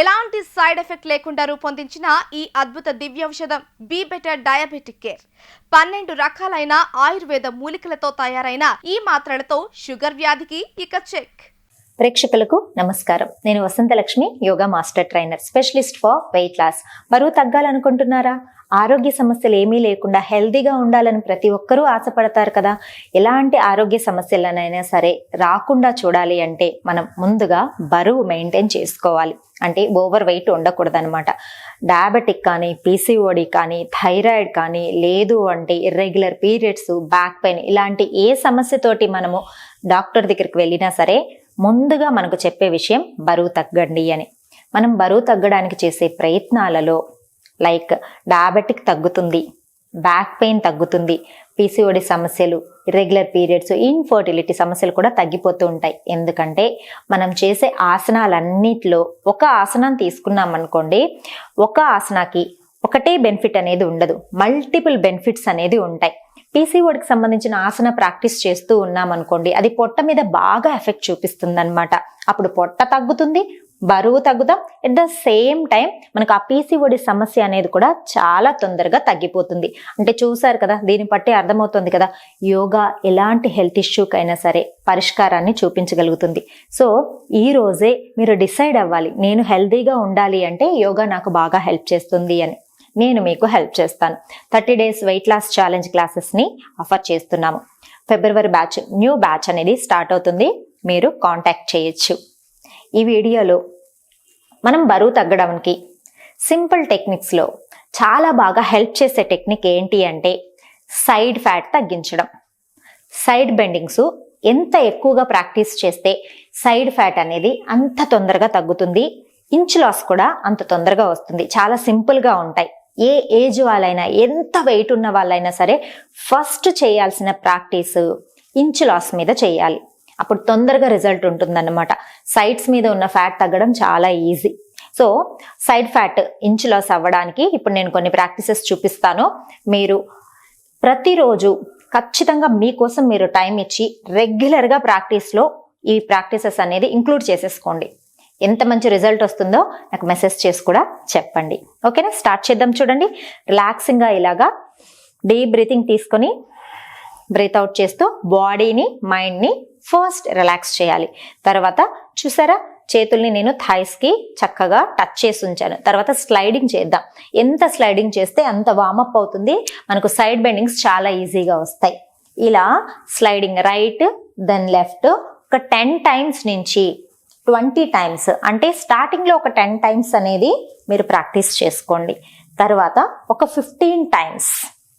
ఎలాంటి side effect లేకుండా రూపొందించిన ఈ అద్భుత దివ్యౌషధం బీ బెటర్ డయాబెటిక్ కేర్ 12 రకాలైన ఆయుర్వేద మూలికలతో తయారైన ఈ మాత్రలతో షుగర్ వ్యాధికి ఇక చెక్. ప్రేక్షకులకు నమస్కారం. నేను Vasanthalakshmi, yoga master trainer, specialist for weight loss. బరువు తగ్గాలనుకుంటున్నారా? ఆరోగ్య సమస్యలు ఏమీ లేకుండా హెల్తీగా ఉండాలని ప్రతి ఒక్కరూ ఆశపడతారు కదా. ఎలాంటి ఆరోగ్య సమస్యలనైనా సరే రాకుండా చూడాలి అంటే మనం ముందుగా బరువు మెయింటైన్ చేసుకోవాలి. అంటే ఓవర్ వెయిట్ ఉండకూడదు అనమాట. డయాబెటిక్ కానీ, పీసీఓడి కానీ, థైరాయిడ్ కానీ, లేదు అంటే ఇర్రెగ్యులర్ పీరియడ్స్, బ్యాక్ పెయిన్, ఇలాంటి ఏ సమస్యతోటి మనము డాక్టర్ దగ్గరికి వెళ్ళినా సరే ముందుగా మనకు చెప్పే విషయం బరువు తగ్గండి అని. మనం బరువు తగ్గడానికి చేసే ప్రయత్నాలలో లైక్ డయాబెటిక్ తగ్గుతుంది, బ్యాక్ పెయిన్ తగ్గుతుంది, పీసీఓడి సమస్యలు, ఇర్రెగ్యులర్ పీరియడ్స్, ఇన్ఫర్టిలిటీ సమస్యలు కూడా తగ్గిపోతూ ఉంటాయి. ఎందుకంటే మనం చేసే ఆసనాలన్నిట్లో ఒక ఆసనం తీసుకున్నాం అనుకోండి, ఒక ఆసనాకి ఒకటే బెనిఫిట్ అనేది ఉండదు, మల్టిపుల్ బెనిఫిట్స్ అనేది ఉంటాయి. పీసీఓడికి సంబంధించిన ఆసన ప్రాక్టీస్ చేస్తూ ఉన్నాం అనుకోండి, అది పొట్ట మీద బాగా ఎఫెక్ట్ చూపిస్తుంది అనమాట. అప్పుడు పొట్ట తగ్గుతుంది, బరువు తగ్గుతాం. ఎట్ ద సేమ్ టైం మనకు ఆ పీసీఓడి సమస్య అనేది కూడా చాలా తొందరగా తగ్గిపోతుంది. అంటే చూసారు కదా, దీన్ని బట్టి అర్థమవుతుంది కదా, యోగా ఎలాంటి హెల్త్ ఇష్యూకైనా సరే పరిష్కారాన్ని చూపించగలుగుతుంది. సో ఈ రోజే మీరు డిసైడ్ అవ్వాలి, నేను హెల్తీగా ఉండాలి అంటే యోగా నాకు బాగా హెల్ప్ చేస్తుంది అని. నేను మీకు హెల్ప్ చేస్తాను. 30 days వెయిట్ లాస్ ఛాలెంజ్ క్లాసెస్ని ఆఫర్ చేస్తున్నాము. ఫిబ్రవరి బ్యాచ్, న్యూ బ్యాచ్ అనేది స్టార్ట్ అవుతుంది. మీరు కాంటాక్ట్ చేయొచ్చు. ఈ వీడియోలో మనం బరువు తగ్గడానికి సింపుల్ టెక్నిక్స్లో చాలా బాగా హెల్ప్ చేసే టెక్నిక్ ఏంటి అంటే సైడ్ ఫ్యాట్ తగ్గించడం. సైడ్ బెండింగ్స్ ఎంత ఎక్కువగా ప్రాక్టీస్ చేస్తే సైడ్ ఫ్యాట్ అనేది అంత తొందరగా తగ్గుతుంది. ఇంచ్ లాస్ కూడా అంత తొందరగా వస్తుంది. చాలా సింపుల్గా ఉంటాయి. ఏ ఏజ్ వాళ్ళైనా, ఎంత వెయిట్ ఉన్న వాళ్ళైనా సరే ఫస్ట్ చేయాల్సిన ప్రాక్టీస్ ఇంచ్ లాస్ మీద చేయాలి. అప్పుడు తొందరగా రిజల్ట్ ఉంటుందన్నమాట. సైడ్స్ మీద ఉన్న ఫ్యాట్ తగ్గడం చాలా easy. So side fat inch loss అవ్వడానికి ఇప్పుడు నేను కొన్ని ప్రాక్టీసెస్ చూపిస్తాను. మీరు ప్రతిరోజు ఖచ్చితంగా మీకోసం మీరు టైం ఇచ్చి రెగ్యులర్గా ప్రాక్టీస్లో ఈ ప్రాక్టీసెస్ అనేది ఇంక్లూడ్ చేసేసుకోండి. ఎంత మంచి రిజల్ట్ వస్తుందో నాకు మెసేజ్ చేసి కూడా చెప్పండి. ఓకేనా? స్టార్ట్ చేద్దాం. చూడండి, రిలాక్సింగ్గా ఇలాగా డీప్ బ్రీతింగ్ తీసుకొని బ్రీత్ అవుట్ చేస్తూ బాడీని, మైండ్ని ఫస్ట్ రిలాక్స్ చేయాలి. తర్వాత చూసారా, చేతుల్ని నేను థైస్కి చక్కగా టచ్ చేసి ఉంచాను. తర్వాత స్లైడింగ్ చేద్దాం. ఎంత స్లైడింగ్ చేస్తే అంత వార్మప్ అవుతుంది, మనకు సైడ్ బెండింగ్స్ చాలా ఈజీగా వస్తాయి. ఇలా స్లైడింగ్ రైట్ దెన్ లెఫ్ట్ ఒక 10 times నుంచి 20 times, అంటే స్టార్టింగ్లో ఒక 10 times అనేది మీరు ప్రాక్టీస్ చేసుకోండి. తర్వాత ఒక 15 times,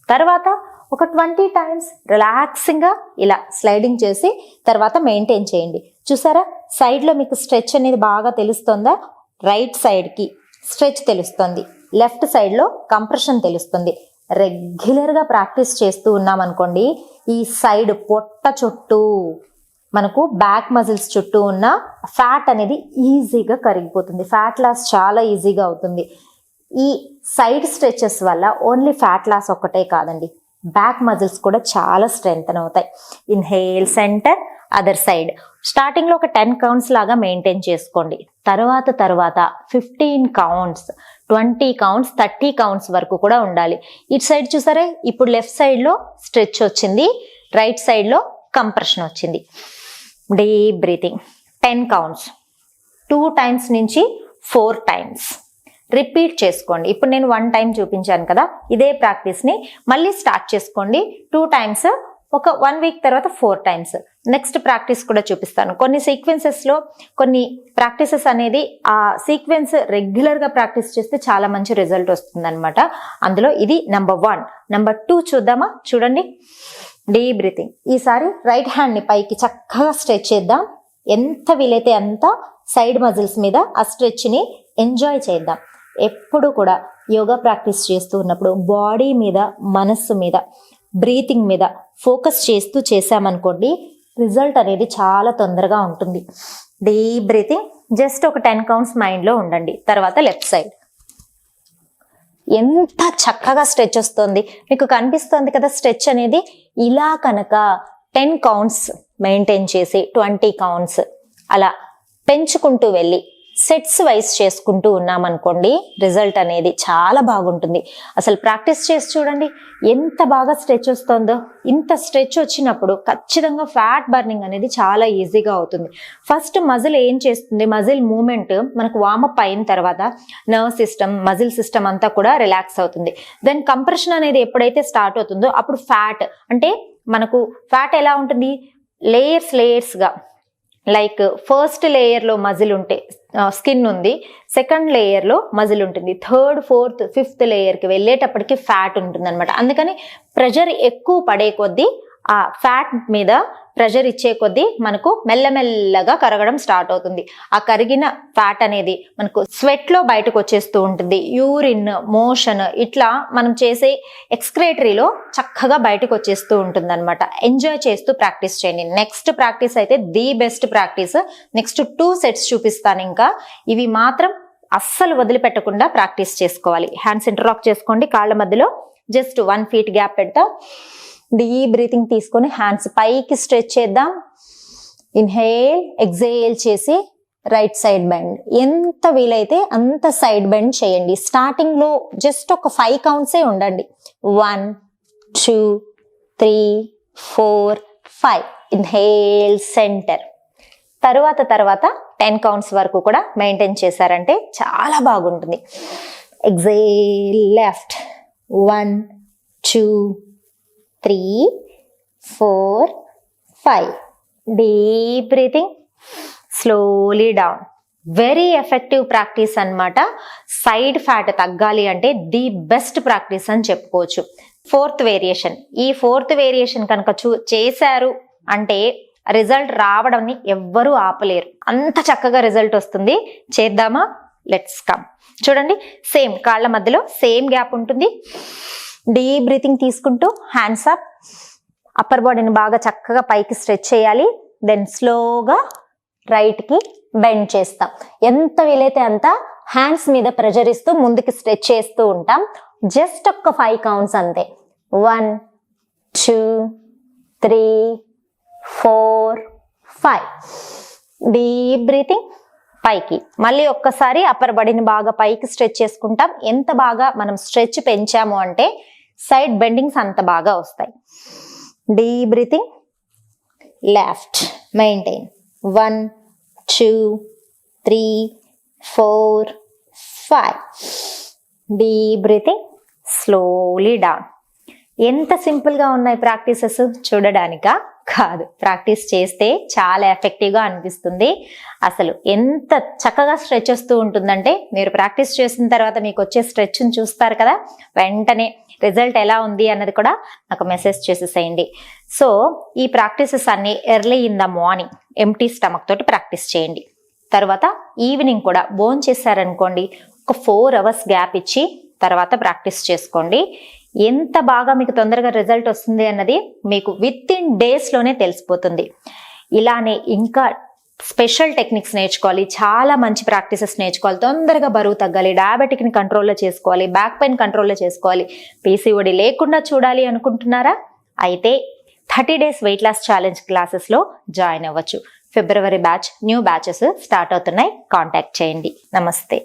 తర్వాత ఒక 20 times రిలాక్సింగ్గా ఇలా స్లైడింగ్ చేసి తర్వాత మెయింటైన్ చేయండి. చూసారా, సైడ్లో మీకు స్ట్రెచ్ అనేది బాగా తెలుస్తుందా? రైట్ సైడ్కి స్ట్రెచ్ తెలుస్తుంది, లెఫ్ట్ సైడ్లో కంప్రెషన్ తెలుస్తుంది. రెగ్యులర్గా ప్రాక్టీస్ చేస్తూ ఉన్నామనుకోండి, ఈ సైడ్ పొట్ట చుట్టూ మనకు బ్యాక్ మజిల్స్ చుట్టూ ఉన్న ఫ్యాట్ అనేది ఈజీగా కరిగిపోతుంది. ఫ్యాట్ లాస్ చాలా ఈజీగా అవుతుంది. ఈ సైడ్ స్ట్రెచెస్ వల్ల ఓన్లీ ఫ్యాట్ లాస్ ఒక్కటే కాదండి, బ్యాక్ మజిల్స్ కూడా చాలా స్ట్రెంగ్తన్ అవుతాయి. Inhale centre, other side. స్టార్టింగ్లో ఒక 10 counts లాగా మెయింటైన్ చేసుకోండి. తర్వాత 15 counts, 20 counts, 30 counts వరకు కూడా ఉండాలి. ఇటు సైడ్ చూసారా, ఇప్పుడు లెఫ్ట్ సైడ్లో స్ట్రెచ్ వచ్చింది, రైట్ సైడ్లో కంప్రెషన్ వచ్చింది. డీప్ బ్రీతింగ్ 10 counts, 2 times నుంచి 4 times రిపీట్ చేసుకోండి. ఇప్పుడు నేను 1 time చూపించాను కదా, ఇదే ప్రాక్టీస్ని మళ్ళీ స్టార్ట్ చేసుకోండి. 2 times, ఒక 1 week తర్వాత 4 times. నెక్స్ట్ ప్రాక్టీస్ కూడా చూపిస్తాను. కొన్ని సీక్వెన్సెస్లో కొన్ని ప్రాక్టీసెస్ అనేది ఆ సీక్వెన్స్ రెగ్యులర్గా ప్రాక్టీస్ చేస్తే చాలా మంచి రిజల్ట్ వస్తుంది అనమాట. అందులో ఇది నెంబర్ 1. నెంబర్ 2 చూద్దామా? చూడండి, డీప్ బ్రీతింగ్. ఈసారి రైట్ హ్యాండ్ని పైకి చక్కగా స్ట్రెచ్ చేద్దాం. ఎంత వీలైతే అంత సైడ్ మజిల్స్ మీద ఆ స్ట్రెచ్ని ఎంజాయ్ చేద్దాం. ఎప్పుడు కూడా యోగా ప్రాక్టీస్ చేస్తూ ఉన్నప్పుడు బాడీ మీద, మనస్సు మీద, బ్రీతింగ్ మీద ఫోకస్ చేస్తూ చేసామనుకోండి, రిజల్ట్ అనేది చాలా తొందరగా ఉంటుంది. డీప్ బ్రీతింగ్, జస్ట్ ఒక 10 counts మైండ్లో ఉండండి. తర్వాత లెఫ్ట్ సైడ్. ఎంత చక్కగా స్ట్రెచ్ వస్తుంది, మీకు కనిపిస్తుంది కదా స్ట్రెచ్ అనేది. ఇలా కనుక 10 counts మెయింటైన్ చేసి 20 counts అలా పెంచుకుంటూ వెళ్ళి సెట్స్ వైజ్ చేసుకుంటూ ఉన్నామనుకోండి, రిజల్ట్ అనేది చాలా బాగుంటుంది. అసలు ప్రాక్టీస్ చేసి చూడండి ఎంత బాగా స్ట్రెచ్ వస్తుందో. ఇంత స్ట్రెచ్ వచ్చినప్పుడు ఖచ్చితంగా ఫ్యాట్ బర్నింగ్ అనేది చాలా ఈజీగా అవుతుంది. ఫస్ట్ మజిల్ ఏం చేస్తుంది, మజిల్ మూమెంట్ మనకు వార్మప్ అయిన తర్వాత నర్వ్ సిస్టమ్, మజిల్ సిస్టమ్ అంతా కూడా రిలాక్స్ అవుతుంది. దెన్ కంప్రెషన్ అనేది ఎప్పుడైతే స్టార్ట్ అవుతుందో అప్పుడు ఫ్యాట్, అంటే మనకు ఫ్యాట్ ఎలా ఉంటుంది, లేయర్స్ గా, లైక్ ఫస్ట్ లేయర్ లో మజిల్ ఉంటే స్కిన్ ఉంది, సెకండ్ లేయర్ లో మజిల్ ఉంటుంది, థర్డ్, ఫోర్త్, ఫిఫ్త్ లేయర్ కి వెళ్ళేటప్పటికి ఫ్యాట్ ఉంటుంది అనమాట. అందుకని ప్రెషర్ ఎక్కువ పడే కొద్దీ, ఆ ఫ్యాట్ మీద ప్రెషర్ ఇచ్చే కొద్దీ మనకు మెల్లమెల్లగా కరగడం స్టార్ట్ అవుతుంది. ఆ కరిగిన ఫ్యాట్ అనేది మనకు స్వెట్ లో బయటకు వచ్చేస్తూ ఉంటుంది. యూరిన్, మోషన్, ఇట్లా మనం చేసే ఎక్స్క్రేటరీలో చక్కగా బయటకు వచ్చేస్తూ ఉంటుంది అనమాట. ఎంజాయ్ చేస్తూ ప్రాక్టీస్ చేయండి. నెక్స్ట్ ప్రాక్టీస్ అయితే the best practice. Next 2 sets చూపిస్తాను. ఇంకా ఇవి మాత్రం అస్సలు వదిలిపెట్టకుండా ప్రాక్టీస్ చేసుకోవాలి. హ్యాండ్స్ ఇంటర్లాక్ చేసుకోండి కాళ్ళ మధ్యలో, జస్ట్ 1 feet గ్యాప్ పెడతాం. డీప్ బ్రీతింగ్ తీసుకొని హ్యాండ్స్ పైకి స్ట్రెచ్ చేద్దాం. ఇన్హేల్, ఎక్సేల్ చేసి రైట్ సైడ్ బెండ్. ఎంత వీలైతే అంత సైడ్ బెండ్ చేయండి. స్టార్టింగ్ లో జస్ట్ ఒక 5 counts ఉండండి. 1 2 3 4 5. Inhale, centre. తర్వాత 10 counts వరకు కూడా మెయింటైన్ చేశారంటే చాలా బాగుంటుంది. Exhale, left. 1 2 3 4 5. Deep breathing, slowly down. Very effective practice అన్నమాట. సైడ్ ఫ్యాట్ తగ్గాలి అంటే ది బెస్ట్ ప్రాక్టీస్ అని చెప్పుకోవచ్చు. 4th variation. ఈ 4th వేరియేషన్ కనుక చేశారు అంటే రిజల్ట్ రావడాన్ని ఎవ్వరూ ఆపలేరు. అంత చక్కగా రిజల్ట్ వస్తుంది. చేద్దామా? Let's come. చూడండి, సేమ్ కాళ్ళ మధ్యలో సేమ్ గ్యాప్ ఉంటుంది. డీప్ బ్రీతింగ్ తీసుకుంటూ హ్యాండ్స్ అప్. అప్పర్ బాడీని బాగా చక్కగా పైకి స్ట్రెచ్ చేయాలి. దెన్ స్లోగా రైట్ కి బెండ్ చేస్తాం. ఎంత వీలైతే అంత హ్యాండ్స్ మీద ప్రెషర్ ఇస్తూ ముందుకి స్ట్రెచ్ చేస్తూ ఉంటాం. జస్ట్ ఒక్క 5 counts అంతే. 1 2 3 4 5. డీప్ బ్రీతింగ్, పైకి. మళ్ళీ ఒక్కసారి అప్పర్ బాడీని బాగా పైకి స్ట్రెచ్ చేసుకుంటాం. ఎంత బాగా మనం స్ట్రెచ్ పెంచాము అంటే సైడ్ బెండింగ్స్ అంత బాగా వస్తాయి. Deep breathing, left, maintain. 1 2 3 4 5. Deep breathing, slowly down. ఎంత సింపుల్ గా ఉన్నాయి ప్రాక్టీసెస్ చూడడానికా? కాదు, ప్రాక్టీస్ చేస్తే చాలా ఎఫెక్టివ్ గా అనిపిస్తుంది. అసలు ఎంత చక్కగా స్ట్రెచ్ వస్తూ ఉంటుందంటే మీరు ప్రాక్టీస్ చేసిన తర్వాత మీకు వచ్చే స్ట్రెచ్ ని చూస్తారు కదా, వెంటనే రిజల్ట్ ఎలా ఉంది అన్నది కూడా నాకు మెసేజ్ చేసేసేయండి. సో ఈ ప్రాక్టీసెస్ అన్ని early in the morning empty stomach తోటి ప్రాక్టీస్ చేయండి. తర్వాత ఈవినింగ్ కూడా భోజనం చేశారనుకోండి, ఒక 4 hours గ్యాప్ ఇచ్చి తర్వాత ప్రాక్టీస్ చేసుకోండి. ఎంత బాగా మీకు తొందరగా రిజల్ట్ వస్తుంది అన్నది మీకు విత్ ఇన్ డేస్ లోనే తెలిసిపోతుంది. ఇలానే ఇంకా స్పెషల్ టెక్నిక్స్ నేర్చుకోవాలి, చాలా మంచి ప్రాక్టీసెస్ నేర్చుకోవాలి, తొందరగా బరువు తగ్గాలి, డయాబెటిక్ ని కంట్రోల్లో చేసుకోవాలి, బ్యాక్ పెయిన్ కంట్రోల్లో చేసుకోవాలి, పీసీఓడి లేకుండా చూడాలి అనుకుంటున్నారా? అయితే 30 days weight loss challenge classes లో జాయిన్ అవ్వచ్చు. ఫిబ్రవరి బ్యాచ్, న్యూ బ్యాచెస్ స్టార్ట్ అవుతున్నాయి. కాంటాక్ట్ చేయండి. నమస్తే.